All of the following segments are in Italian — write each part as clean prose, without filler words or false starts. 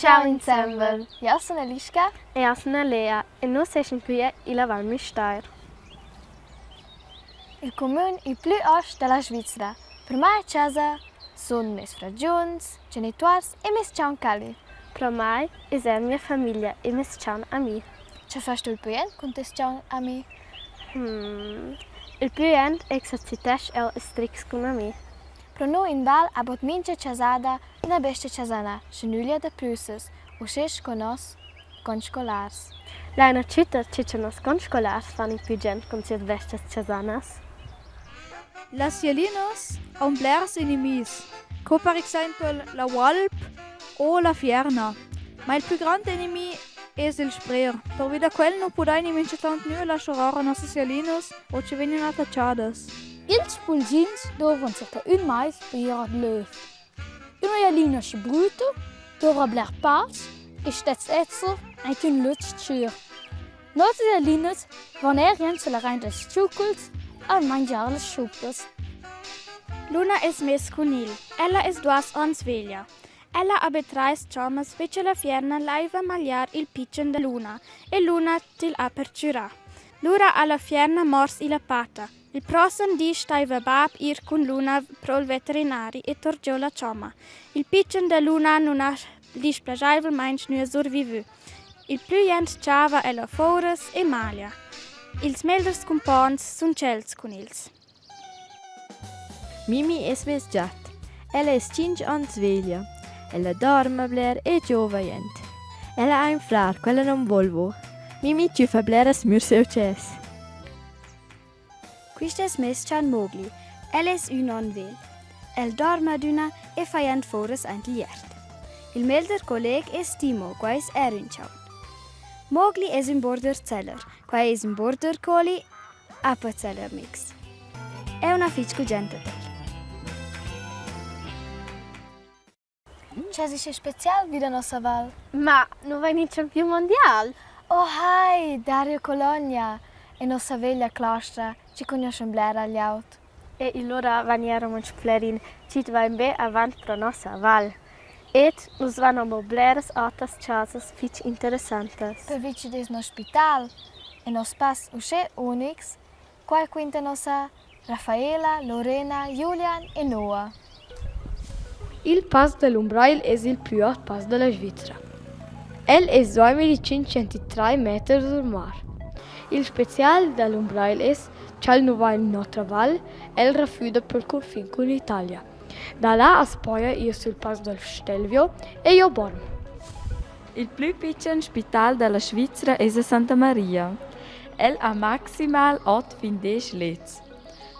Ciao insieme! Io sono Eliska e io sono Lea e noi siamo qui in Val Müstair. Il comune più ost della Svizzera. Per me a casa sono mes fragions, genitori e mes ciancali. Per me è la mia famiglia e mes cian amici. Che fai tu il più con te cian amici? Il più esercitas el strix con amici. Per noi in Val abbiamo mince casada una beste casana, scenuglia da plusses, o ses con nos con scolars. La una città che nos con scolars fanno più gente con siete vestes casanas. Las Jelinos haben blers enemies, come per esempio la Walp o la Fierna. Ma il più grande nemico è il Spreer, per via quel non può niente tanto nulla lasciare a nostre Jelinos o ci vengono attacciadas. Ils pulgins doven circa un mais per jaar löf. Una jelina si bruto, dora bler paas, e stets etzer en kun lutst tjur. Note jelines wanneer jen sulla rein des tjoekels en mangiare les soepes. Luna es mes cunil, ella es duas ans veglia. Ella abe trais chamas fece la fierna laiva magliar il piccen de Luna, e Luna til apertura. Lura alla fierna mors ila pata. Il prossimo di stava bab ir con Luna pro il veterinari e torgiò la cioma. Il piccen de Luna non ha displagiavel mainz nu survivu. Il più jent ciava è la Forres e Malia. Ils melders compons sun cels con ils. Mimi es mes giat. Ella es 5 ans veglia. Ella dorme bler e giovajent. Ella ha un frar, quella non volvo. Mimi ci fa bler smurs e uces. Questo è mes chan mogli. El es un onvel. El dorma d'una e faiant fores ein liert. Il melder colleg es Timo, quais un ciao. Mogli es un border zeller, quai es un border collie appa zeller mix. È una ficco gente tel. C'è si special vida nostra Val. Ma non vai in campione mondiale? Oh hi, Dario Cologna e nostra veglia clastra. Ci conosciamo bler agli aut. E allora veniamo a splerin, ci va in be avanti per nostra Val. Et nos vanno bleres altas casas fich interessantes. Per vici des no hospital e nos pas usce unix, quai quinta nossa Raffaela, Lorena, Julian e Noah. Il Pass dell'Umbrail è il più alto pass della Svizzera. El è 2503 metri sul mare. Il speciale dell'Umbrail è che non va in nostra Val e il raffiuda per il confine con l'Italia. Da là a spoia io sul Pass del Stelvio e io borm. Il più piccolo ospedale della Svizzera è a Santa Maria. El ha maximal 8 fin 10 lets.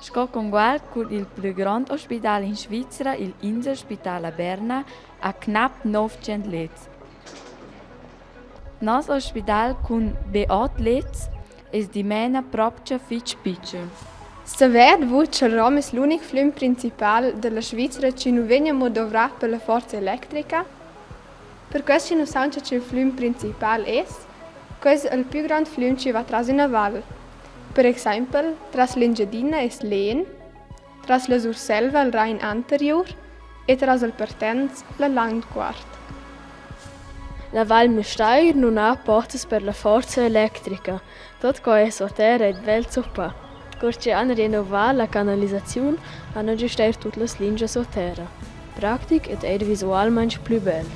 Sco congual con il più grande ospedale in Svizzera, il Inselspital a Berna, ha knapp 900 lets. Nos ospedale con B8 lets è di mena proprio fitch piccolo. Saver vuce Rome l'unico flum principale della Svizzera che non viene modovrato per la forza elettrica. Per questo non sanno che il flum principale è, questo è il più grande flum che va tras una valle. Per esempio, tras l'Engiadina è l'En, tras la Surselva il Rhein anterior e tras il Pertenz la Landquart. La Val Müstair non ha portas per la forza elettrica, tot co è terra ed vel zoppa. Corce hanno rinnovato la canalizzazione, hanno aggiustato tutte le linee sotterra. Pratico ed visualmente più bello.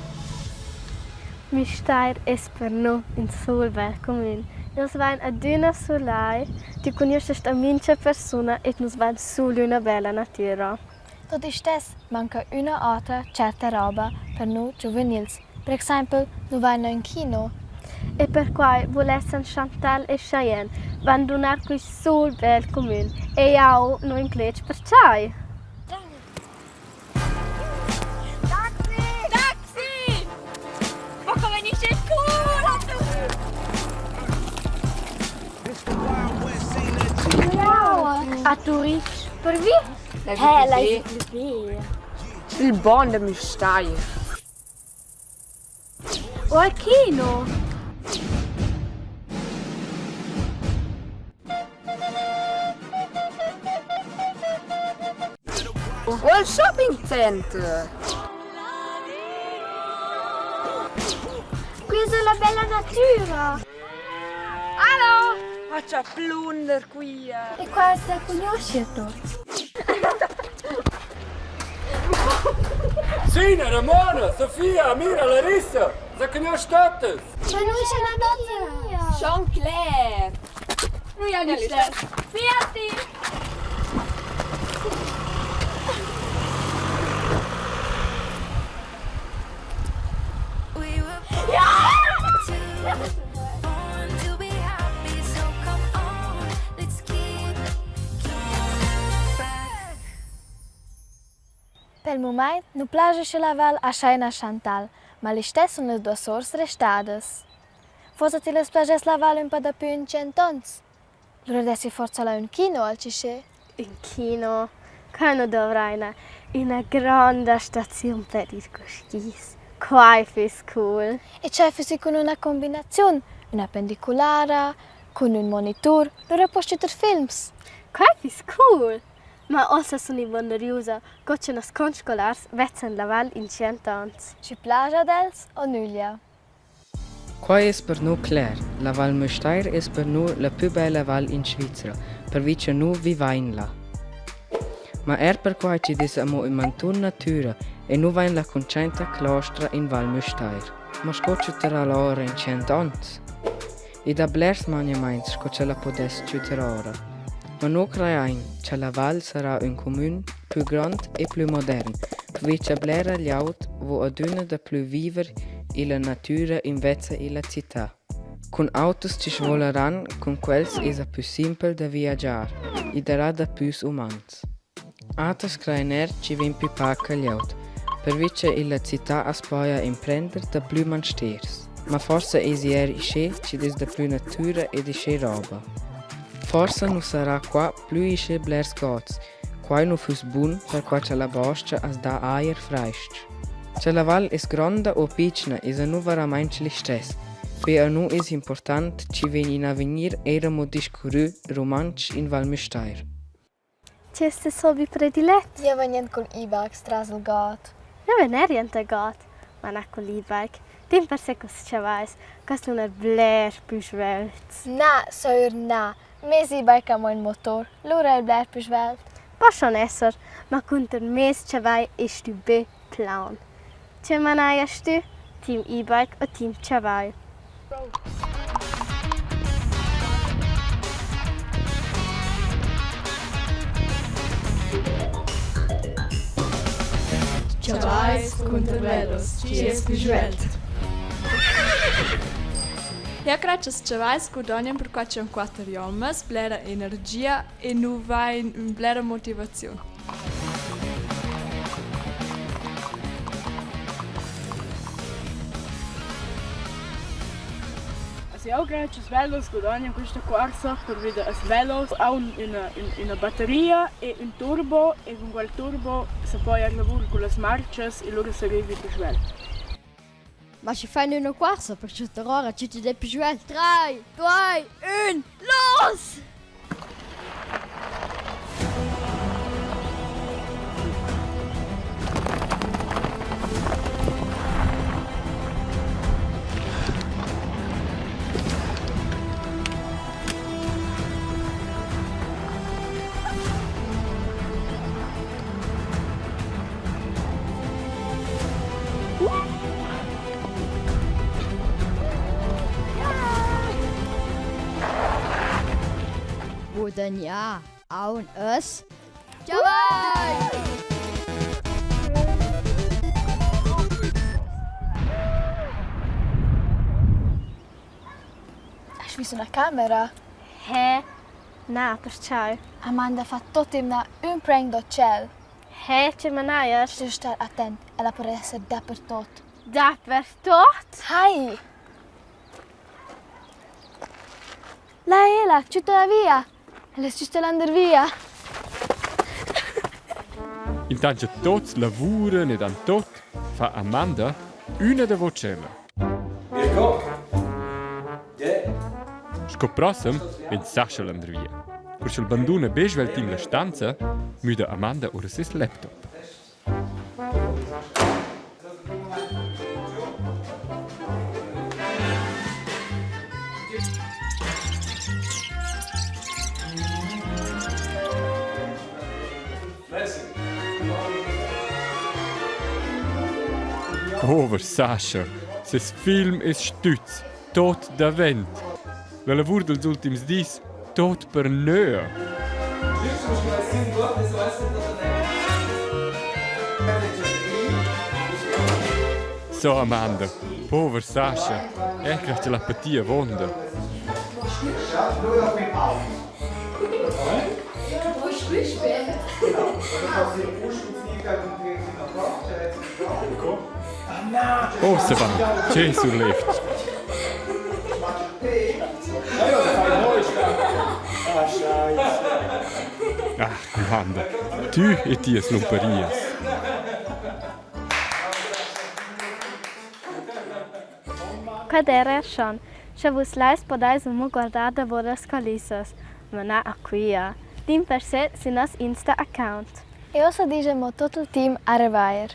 Müstair è per noi un sol bel comune. Nos vain a duna solai, ti conoscest a mince persona e nos vain solo una bella natura. Tot istes manca una altra certa roba per noi giovanils. Per esempio, non vanno in kino. E per cui volessero Chantal e Cheyenne abbandonare quel sol bel comune e io non inclec per ciai. Taxi! Ma come dice il culo! A Turich, per vi? Lei è Il bon de Müstair. O al kino? O al shopping center. la bella natura. Allo? Ma c'è plunder qui. E qua sta conosciuto. Sina, Ramona, Sofia, Amira, Larissa, se conosci tutte. Ma non c'è la donna. Jean-Claire. Nu ja nicht schlecht. Fertig! Per moment nu plagesce la val a Shaina Chantal, ma le stesse sono le due sorse restadas. Forse ti le plages la val un po' da più in centons? Allora adesso forza la un kino al cisce? In kino? Quando dovrai una grande stazione per i skis. Qua è cool. E c'è fisi con una combinazione, una pendicolare, con un monitor, allora puoi vedere films. Qua è cool. Ma ossa sono wonderiosa, che c'è una scolars vezzan la val in 100 anni. Ci piace dels o nulla? Qua è per noi Claire, la Val Müstair è per noi la più bella val in Svizzera, per cui noi viviamo là. Ma è per qua ci disiamo in mantur natura e noi viviamo la concenta claustra in Val Müstair. Ma scoccio terra l'ora in 100 anni. E da blers mania meins che ce la potesse ora. Ma noi creiamo che la val sarà un comune più grande e più moderno, per cui c'è blera gli auti vo aduna da più vivere e la natura invece e la città. Con autos ci svoleranno, con quels è più semplice da viaggiare e darà da più umans. Altres creiner ci vien più pacca gli auti, per cui la città aspira a imprendere da più manstiers. Ma forse esier isce ci des da più natura e isce roba. Forse non sarà qua più isce blers gots, qua non fus bun per qua c'è la boscia as da aer freist. C'è la val è grande o piccina e non veramente li stess. Per a noi è importante ci veni in avvenir eramo discorru romanci in Val Müstair. C'è ste sobi prediletti? Io vengo con e-bike strasel gat. Io venere ante gat, ma non con l'e-bike. Tim per se cos c'è vais, cos non è bler più svelts. Na, soir na. Mes e-bike ha un motor, l'ora è bler più svelt. Possono essere, ma con il mes c'è vai e stu be plan. C'è manaia stu, team e-bike o team c'è vai. Chavais contra velos, ci es geschwelt. Ja kračas chavais godonjem per quačem 4 jomas, blera energia e nu vai in blera motivazione. Io credo che velos guadagna questa corsa per vedere che velos ha una batteria e un turbo e con quel turbo si può lavorare con le marce e loro si arriva più svelto. Ma ci fai una corsa per cercare ora ci ti più svelto. 3, 2, 1, los! Dan ja, aun us. Ciao! Hai visto una camera? Na, perciò. Amanda fa tutto in un prank do ciel. C'è manaia. Devi stare attento, ella può essere dappertutto. Dappertutto? Hai! La ci la via! Le giusto l'andare via. Intanto tutti lavorano e dan tot, fa Amanda una da vocella. Ecco. Scoprossem in Sascha l'andare via. Quando il bandone besvelt in la stanza, müde Amanda ora sis laptop. Pover Sascha, ses film es stütz, tot da vent. La lavur dels ultims dis, tot per nöa. So Amanda, pover Sascha, ecco la patia vonda. Oh, Savan, c'è sul left. Ah, Amanda, tu e tias lumparias. Quad era schon. Se vos lais podais mo guardar da voras calisas, ma na a quia. Dim per se si nas Insta account. E ossa digemo tutto il team a revair.